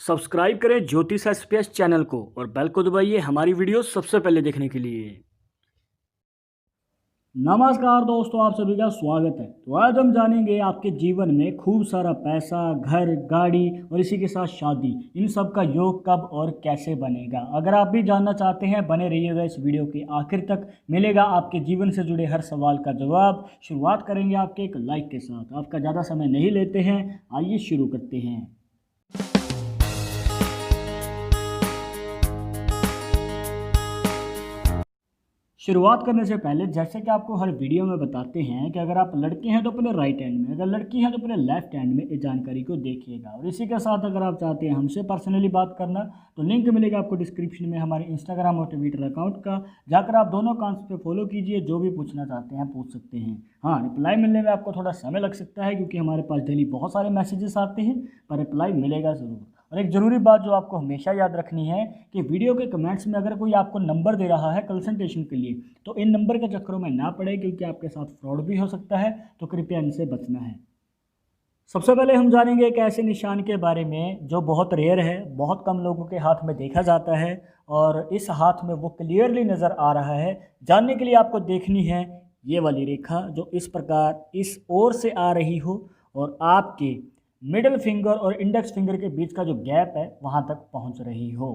Subscribe करें ज्योतिष express channel को और बेल को दबाइए हमारी वीडियो सबसे पहले देखने के लिए। नमस्कार दोस्तों, आप सभी का स्वागत है। तो आज हम जानेंगे आपके जीवन में खूब सारा पैसा, घर, गाड़ी और इसी के साथ शादी, इन सब का योग कब और कैसे बनेगा। अगर आप भी जानना चाहते हैं बने रहिएगा इस वीडियो के आखिर तक, मिलेगा आपके जीवन से जुड़े हर सवाल का जवाब। शुरुआत करेंगे आपके एक लाइक के साथ। आपका ज़्यादा समय नहीं लेते हैं, आइए शुरू करते हैं। शुरुआत करने से पहले जैसे कि आपको हर वीडियो में बताते हैं कि अगर आप लड़के हैं तो अपने राइट हैंड में, अगर लड़की हैं तो अपने लेफ्ट हैंड में इस जानकारी को देखिएगा। और इसी के साथ अगर आप चाहते हैं हमसे पर्सनली बात करना तो लिंक मिलेगा आपको डिस्क्रिप्शन में हमारे इंस्टाग्राम और ट्विटर अकाउंट का। जाकर आप दोनों अकाउंट्स पे फॉलो कीजिए, जो भी पूछना चाहते हैं पूछ सकते हैं। हाँ, रिप्लाई मिलने में आपको थोड़ा समय लग सकता है क्योंकि हमारे पास डेली बहुत सारे मैसेजेस आते हैं, पर रिप्लाई मिलेगा ज़रूर। और एक ज़रूरी बात जो आपको हमेशा याद रखनी है कि वीडियो के कमेंट्स में अगर कोई आपको नंबर दे रहा है कंसल्टेशन के लिए तो इन नंबर के चक्करों में ना पड़े, क्योंकि आपके साथ फ्रॉड भी हो सकता है, तो कृपया इनसे बचना है। सबसे पहले हम जानेंगे एक ऐसे निशान के बारे में जो बहुत रेयर है, बहुत कम लोगों के हाथ में देखा जाता है और इस हाथ में वो क्लियरली नज़र आ रहा है। जानने के लिए आपको देखनी है ये वाली रेखा जो इस प्रकार इस ओर से आ रही हो और आपके मिडिल फिंगर और इंडेक्स फिंगर के बीच का जो गैप है वहाँ तक पहुँच रही हो,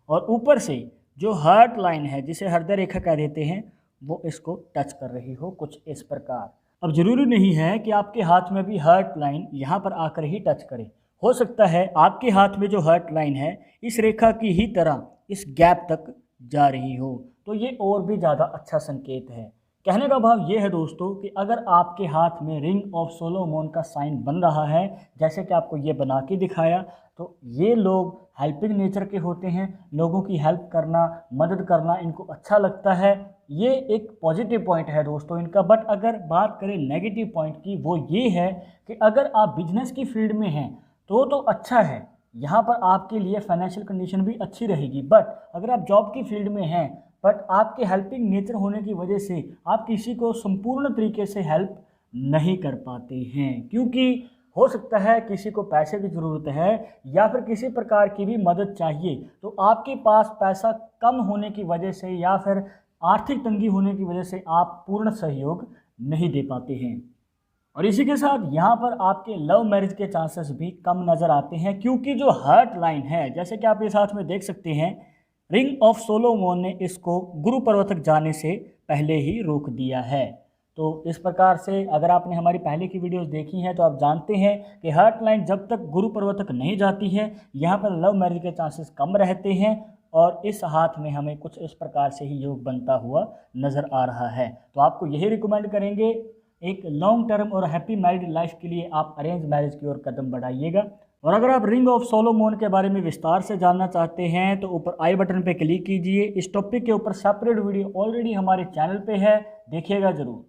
और ऊपर से जो हार्ट लाइन है जिसे हृदय रेखा कह देते हैं वो इसको टच कर रही हो कुछ इस प्रकार। अब जरूरी नहीं है कि आपके हाथ में भी हार्ट लाइन यहाँ पर आकर ही टच करे, हो सकता है आपके हाथ में जो हार्ट लाइन है इस रेखा की ही तरह इस गैप तक जा रही हो, तो ये और भी ज़्यादा अच्छा संकेत है। कहने का भाव ये है दोस्तों कि अगर आपके हाथ में रिंग ऑफ सोलोमन का साइन बन रहा है, जैसे कि आपको ये बना के दिखाया, तो ये लोग हेल्पिंग नेचर के होते हैं। लोगों की हेल्प करना, मदद करना इनको अच्छा लगता है। ये एक पॉजिटिव पॉइंट है दोस्तों इनका। बट अगर बात करें नेगेटिव पॉइंट की, वो ये है कि अगर आप बिजनेस की फील्ड में हैं तो अच्छा है, यहाँ पर आपके लिए फाइनेंशियल कंडीशन भी अच्छी रहेगी। बट अगर आप जॉब की फील्ड में हैं बट आपके हेल्पिंग नेचर होने की वजह से आप किसी को संपूर्ण तरीके से हेल्प नहीं कर पाते हैं, क्योंकि हो सकता है किसी को पैसे की ज़रूरत है या फिर किसी प्रकार की भी मदद चाहिए, तो आपके पास पैसा कम होने की वजह से या फिर आर्थिक तंगी होने की वजह से आप पूर्ण सहयोग नहीं दे पाते हैं। और इसी के साथ यहाँ पर आपके लव मैरिज के चांसेस भी कम नज़र आते हैं, क्योंकि जो हार्ट लाइन है जैसे कि आप इस हाथ में देख सकते हैं, रिंग ऑफ सोलोमन ने इसको गुरु पर्वत तक जाने से पहले ही रोक दिया है। तो इस प्रकार से अगर आपने हमारी पहले की वीडियोस देखी हैं तो आप जानते हैं कि हार्ट लाइन जब तक गुरु पर्वत तक नहीं जाती है यहाँ पर लव मैरिज के चांसेस कम रहते हैं। और इस हाथ में हमें कुछ इस प्रकार से ही योग बनता हुआ नज़र आ रहा है। तो आपको यही रिकमेंड करेंगे, एक लॉन्ग टर्म और हैप्पी मैरिड लाइफ के लिए आप अरेंज मैरिज की ओर कदम बढ़ाइएगा। और अगर आप रिंग ऑफ सोलोमन के बारे में विस्तार से जानना चाहते हैं तो ऊपर आई बटन पे क्लिक कीजिए। इस टॉपिक के ऊपर सेपरेट वीडियो ऑलरेडी हमारे चैनल पे है, देखिएगा ज़रूर।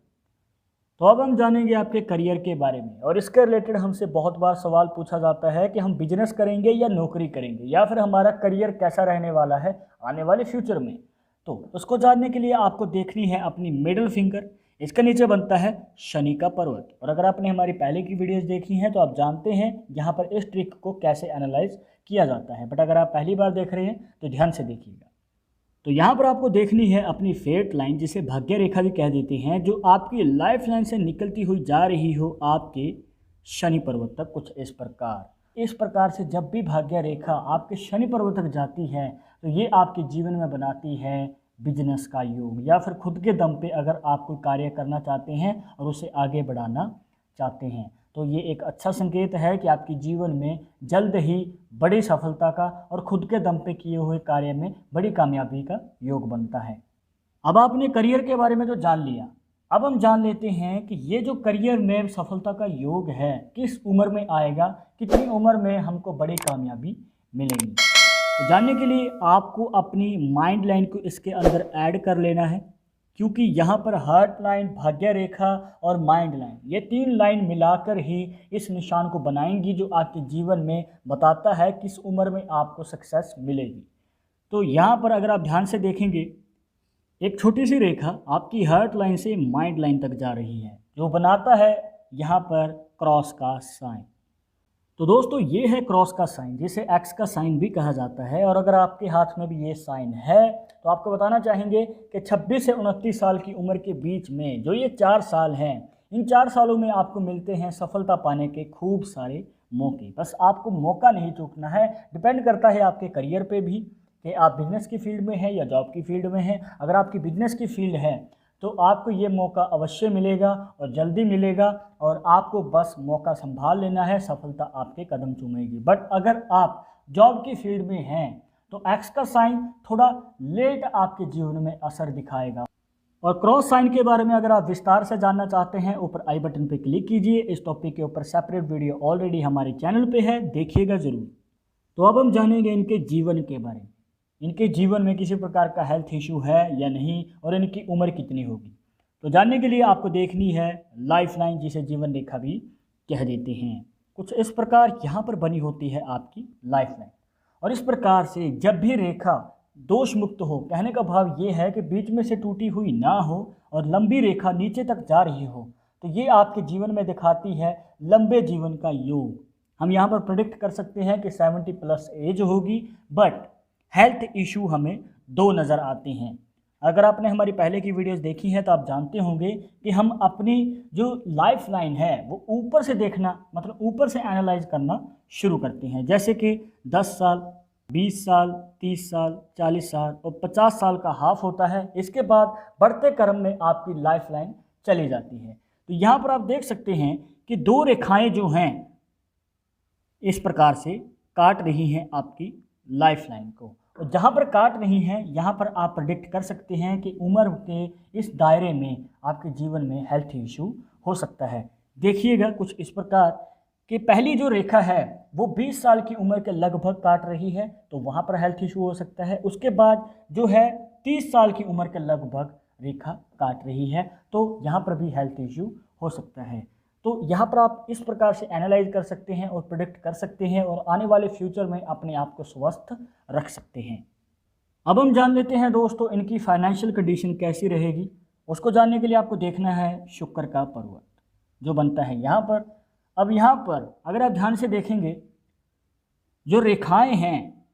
तो अब हम जानेंगे आपके करियर के बारे में, और इसके रिलेटेड हमसे बहुत बार सवाल पूछा जाता है कि हम बिजनेस करेंगे या नौकरी करेंगे, या फिर हमारा करियर कैसा रहने वाला है आने वाले फ्यूचर में। तो उसको जानने के लिए आपको देखनी है अपनी मिडिल फिंगर, इसके नीचे बनता है शनि का पर्वत। और अगर आपने हमारी पहले की वीडियोस देखी हैं तो आप जानते हैं यहाँ पर इस ट्रिक को कैसे एनालाइज किया जाता है, बट अगर आप पहली बार देख रहे हैं तो ध्यान से देखिएगा। तो यहाँ पर आपको देखनी है अपनी फेट लाइन, जिसे भाग्य रेखा भी कह देते हैं, जो आपकी लाइफ लाइन से निकलती हुई जा रही हो आपके शनि पर्वत तक कुछ इस प्रकार। इस प्रकार से जब भी भाग्य रेखा आपके शनि पर्वत तक जाती है तो ये आपके जीवन में बनाती है बिजनेस का योग, या फिर खुद के दम पे अगर आप कोई कार्य करना चाहते हैं और उसे आगे बढ़ाना चाहते हैं तो ये एक अच्छा संकेत है कि आपके जीवन में जल्द ही बड़ी सफलता का और खुद के दम पे किए हुए कार्य में बड़ी कामयाबी का योग बनता है। अब आपने करियर के बारे में तो जान लिया, अब हम जान लेते हैं कि ये जो करियर में सफलता का योग है किस उम्र में आएगा, कितनी उम्र में हमको बड़ी कामयाबी मिलेगी। तो जानने के लिए आपको अपनी माइंड लाइन को इसके अंदर ऐड कर लेना है, क्योंकि यहाँ पर हार्ट लाइन, भाग्य रेखा और माइंड लाइन, ये तीन लाइन मिलाकर ही इस निशान को बनाएंगी जो आपके जीवन में बताता है किस उम्र में आपको सक्सेस मिलेगी। तो यहाँ पर अगर आप ध्यान से देखेंगे, एक छोटी सी रेखा आपकी हार्ट लाइन से माइंड लाइन तक जा रही है जो बनाता है यहाँ पर क्रॉस का साइन। तो दोस्तों ये है क्रॉस का साइन, जिसे एक्स का साइन भी कहा जाता है। और अगर आपके हाथ में भी ये साइन है तो आपको बताना चाहेंगे कि 26 से 29 साल की उम्र के बीच में जो ये 4 साल हैं, इन 4 सालों में आपको मिलते हैं सफलता पाने के खूब सारे मौके। बस आपको मौका नहीं चूकना है। डिपेंड करता है आपके करियर पे भी कि आप बिजनेस की फील्ड में हैं या जॉब की फील्ड में हैं। अगर आपकी बिजनेस की फील्ड है तो आपको ये मौका अवश्य मिलेगा और जल्दी मिलेगा, और आपको बस मौका संभाल लेना है, सफलता आपके कदम चूमेगी। बट अगर आप जॉब की फील्ड में हैं तो एक्स का साइन थोड़ा लेट आपके जीवन में असर दिखाएगा। और क्रॉस साइन के बारे में अगर आप विस्तार से जानना चाहते हैं, ऊपर आई बटन पर क्लिक कीजिए। इस टॉपिक के ऊपर सेपरेट वीडियो ऑलरेडी हमारे चैनल पे है, देखिएगा ज़रूर। तो अब हम जानेंगे इनके जीवन के बारे में। इनके जीवन में किसी प्रकार का हेल्थ इशू है या नहीं, और इनकी उम्र कितनी होगी। तो जानने के लिए आपको देखनी है लाइफ लाइन, जिसे जीवन रेखा भी कह देते हैं। कुछ इस प्रकार यहाँ पर बनी होती है आपकी लाइफ लाइन। और इस प्रकार से जब भी रेखा दोष मुक्त हो, कहने का भाव ये है कि बीच में से टूटी हुई ना हो और लंबी रेखा नीचे तक जा रही हो, तो ये आपके जीवन में दिखाती है लंबे जीवन का योग। हम यहाँ पर प्रेडिक्ट कर सकते हैं कि 70+ एज होगी। बट हेल्थ इशू हमें 2 नज़र आते हैं। अगर आपने हमारी पहले की वीडियोस देखी हैं तो आप जानते होंगे कि हम अपनी जो लाइफ लाइन है वो ऊपर से देखना, मतलब ऊपर से एनालाइज करना शुरू करते हैं। जैसे कि 10 साल, 20 साल, 30 साल, 40 साल और 50 साल का हाफ होता है। इसके बाद बढ़ते क्रम में आपकी लाइफ लाइन चली जाती है। तो यहाँ पर आप देख सकते हैं कि 2 रेखाएं जो हैं इस प्रकार से काट रही हैं आपकी लाइफ लाइन को। और जहाँ पर काट रही हैं यहाँ पर आप प्रेडिक्ट कर सकते हैं कि उम्र के इस दायरे में आपके जीवन में हेल्थ इशू हो सकता है। देखिएगा कुछ इस प्रकार कि पहली जो रेखा है वो 20 साल की उम्र के लगभग काट रही है, तो वहाँ पर हेल्थ इशू हो सकता है। उसके बाद जो है 30 साल की उम्र के लगभग रेखा काट रही है, तो यहाँ पर भी हेल्थ इशू हो सकता है। तो यहाँ पर आप इस प्रकार से एनालाइज कर सकते हैं और प्रेडिक्ट कर सकते हैं, और आने वाले फ्यूचर में अपने आप को स्वस्थ रख सकते हैं। अब हम जान लेते हैं दोस्तों इनकी फाइनेंशियल कंडीशन कैसी रहेगी। उसको जानने के लिए आपको देखना है शुक्र का पर्वत जो बनता है यहाँ पर। अब यहाँ पर अगर आप ध्यान से देखेंगे जो रेखाएं हैं,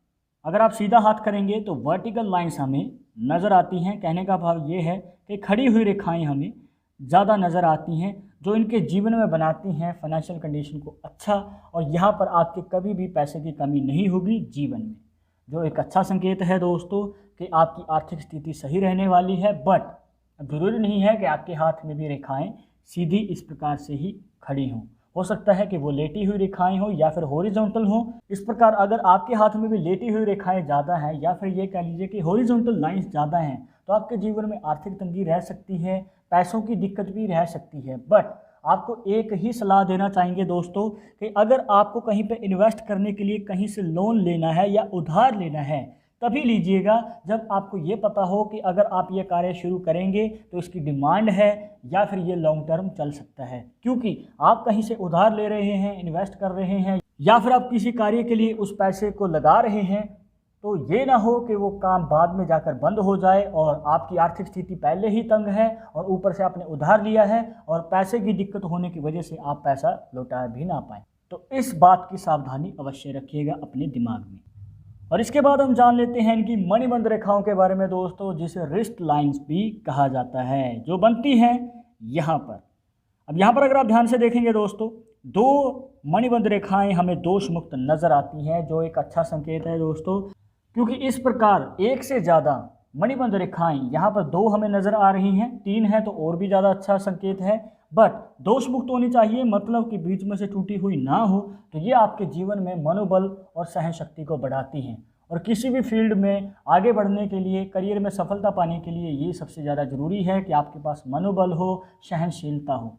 अगर आप सीधा हाथ करेंगे तो वर्टिकल लाइंस हमें नज़र आती हैं। कहने का भाव ये है कि खड़ी हुई रेखाएं हमें ज़्यादा नज़र आती हैं, जो इनके जीवन में बनाती हैं फाइनेंशियल कंडीशन को अच्छा। और यहाँ पर आपके कभी भी पैसे की कमी नहीं होगी जीवन में, जो एक अच्छा संकेत है दोस्तों कि आपकी आर्थिक स्थिति सही रहने वाली है। बट ज़रूरी नहीं है कि आपके हाथ में भी रेखाएं सीधी इस प्रकार से ही खड़ी हों। हो सकता है कि वो लेटी हुई रेखाएं हो या फिर हॉरिजॉन्टल हो। इस प्रकार अगर आपके हाथ में भी लेटी हुई रेखाएं ज़्यादा हैं या फिर ये कह लीजिए कि हॉरिजॉन्टल लाइंस ज़्यादा हैं, तो आपके जीवन में आर्थिक तंगी रह सकती है, पैसों की दिक्कत भी रह सकती है। बट आपको एक ही सलाह देना चाहेंगे दोस्तों कि अगर आपको कहीं पे इन्वेस्ट करने के लिए कहीं से लोन लेना है या उधार लेना है, तभी लीजिएगा जब आपको ये पता हो कि अगर आप ये कार्य शुरू करेंगे तो इसकी डिमांड है या फिर ये लॉन्ग टर्म चल सकता है। क्योंकि आप कहीं से उधार ले रहे हैं, इन्वेस्ट कर रहे हैं, या फिर आप किसी कार्य के लिए उस पैसे को लगा रहे हैं, तो ये ना हो कि वो काम बाद में जाकर बंद हो जाए और आपकी आर्थिक स्थिति पहले ही तंग है और ऊपर से आपने उधार लिया है और पैसे की दिक्कत होने की वजह से आप पैसा लौटा भी ना पाएँ। तो इस बात की सावधानी अवश्य रखिएगा अपने दिमाग में। और इसके बाद हम जान लेते हैं इनकी मणिबंध रेखाओं के बारे में दोस्तों, जिसे रिस्ट लाइंस भी कहा जाता है, जो बनती हैं यहाँ पर। अब यहाँ पर अगर आप ध्यान से देखेंगे दोस्तों, 2 मणिबंध रेखाएं हमें दोष मुक्त नज़र आती हैं, जो एक अच्छा संकेत है दोस्तों। क्योंकि इस प्रकार एक से ज़्यादा मणिबंध रेखाएं यहाँ पर 2 हमें नज़र आ रही हैं, 3 है तो और भी ज़्यादा अच्छा संकेत है। बट दोष मुक्त होनी चाहिए, मतलब कि बीच में से टूटी हुई ना हो, तो ये आपके जीवन में मनोबल और सहन शक्ति को बढ़ाती हैं। और किसी भी फील्ड में आगे बढ़ने के लिए, करियर में सफलता पाने के लिए ये सबसे ज़्यादा ज़रूरी है कि आपके पास मनोबल हो, सहनशीलता हो।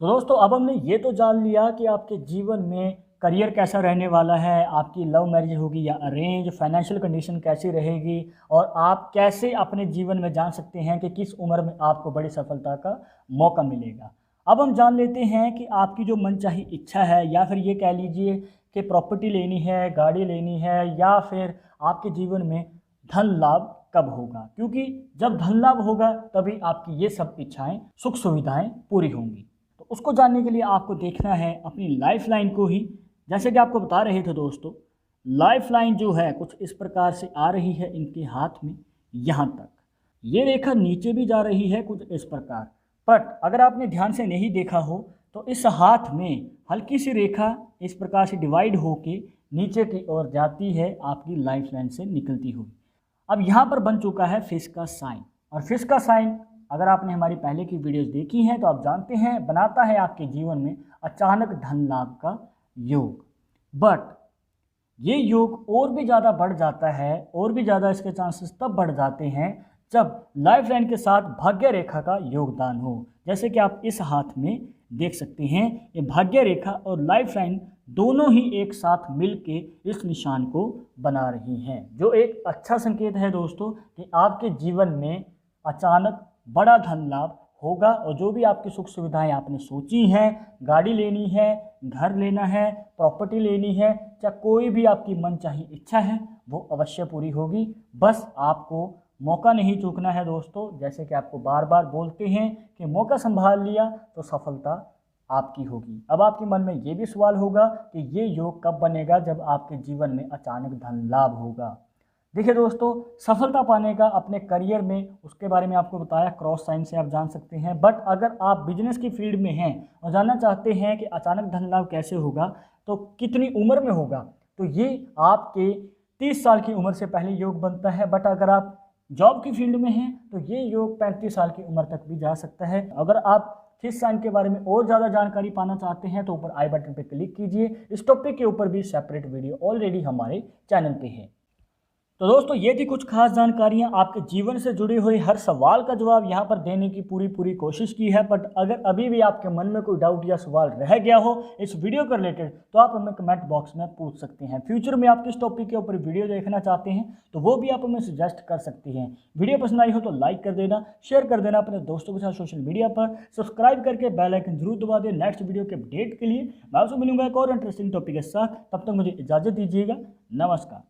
तो दोस्तों अब हमने ये तो जान लिया कि आपके जीवन में करियर कैसा रहने वाला है, आपकी लव मैरिज होगी या अरेंज, फाइनेंशियल कंडीशन कैसी रहेगी, और आप कैसे अपने जीवन में जान सकते हैं कि किस उम्र में आपको बड़ी सफलता का मौका मिलेगा। अब हम जान लेते हैं कि आपकी जो मनचाही इच्छा है, या फिर ये कह लीजिए कि प्रॉपर्टी लेनी है, गाड़ी लेनी है, या फिर आपके जीवन में धन लाभ कब होगा। क्योंकि जब धन लाभ होगा तभी आपकी ये सब इच्छाएँ, सुख सुविधाएँ पूरी होंगी। तो उसको जानने के लिए आपको देखना है अपनी लाइफ लाइन को ही, जैसे कि आपको बता रहे थे दोस्तों, लाइफ लाइन जो है कुछ इस प्रकार से आ रही है इनके हाथ में यहाँ तक। ये रेखा नीचे भी जा रही है कुछ इस प्रकार, बट अगर आपने ध्यान से नहीं देखा हो तो इस हाथ में हल्की सी रेखा इस प्रकार से डिवाइड होके नीचे की ओर जाती है आपकी लाइफ लाइन से निकलती हुई। अब यहाँ पर बन चुका है फिश का साइन, और फिश का साइन अगर आपने हमारी पहले की वीडियोस देखी हैं तो आप जानते हैं बनाता है आपके जीवन में अचानक धन लाभ का योग। बट ये योग और भी ज़्यादा बढ़ जाता है, और भी ज़्यादा इसके चांसेस तब बढ़ जाते हैं जब लाइफ लाइन के साथ भाग्य रेखा का योगदान हो। जैसे कि आप इस हाथ में देख सकते हैं, ये भाग्य रेखा और लाइफ लाइन दोनों ही एक साथ मिलके इस निशान को बना रही हैं, जो एक अच्छा संकेत है दोस्तों कि आपके जीवन में अचानक बड़ा धन लाभ होगा। और जो भी आपकी सुख सुविधाएं आपने सोची हैं, गाड़ी लेनी है, घर लेना है, प्रॉपर्टी लेनी है, चाहे कोई भी आपकी मनचाही इच्छा है, वो अवश्य पूरी होगी। बस आपको मौका नहीं चूकना है दोस्तों। जैसे कि आपको बार बार बोलते हैं कि मौका संभाल लिया तो सफलता आपकी होगी। अब आपके मन में ये भी सवाल होगा कि ये योग कब बनेगा, जब आपके जीवन में अचानक धन लाभ होगा। देखिए दोस्तों, सफलता पाने का अपने करियर में, उसके बारे में आपको बताया, क्रॉस साइन से आप जान सकते हैं। बट अगर आप बिजनेस की फील्ड में हैं और जानना चाहते हैं कि अचानक धन लाभ कैसे होगा, तो कितनी उम्र में होगा, तो ये आपके 30 साल की उम्र से पहले योग बनता है। बट अगर आप जॉब की फील्ड में हैं तो ये योग 35 साल की उम्र तक भी जा सकता है। अगर आप फिश साइन के बारे में और ज़्यादा जानकारी पाना चाहते हैं तो ऊपर आई बटन पर क्लिक कीजिए। इस टॉपिक के ऊपर भी सेपरेट वीडियो ऑलरेडी हमारे चैनल पे है। तो दोस्तों, ये थी कुछ खास जानकारियां, आपके जीवन से जुड़ी हुई हर सवाल का जवाब यहाँ पर देने की पूरी कोशिश की है। बट अगर अभी भी आपके मन में कोई डाउट या सवाल रह गया हो इस वीडियो के रिलेटेड, तो आप हमें कमेंट बॉक्स में पूछ सकते हैं। फ्यूचर में आप किस टॉपिक के ऊपर वीडियो देखना चाहते हैं तो वो भी आप हमें सजेस्ट कर सकते हैं। वीडियो पसंद आई हो तो लाइक कर देना, शेयर कर देना अपने दोस्तों के साथ सोशल मीडिया पर, सब्सक्राइब करके बेल आइकन जरूर दबा दें नेक्स्ट वीडियो के अपडेट के लिए। मैं आपसे मिलूंगा एक और इंटरेस्टिंग टॉपिक के साथ, तब तक मुझे इजाज़त दीजिएगा। नमस्कार।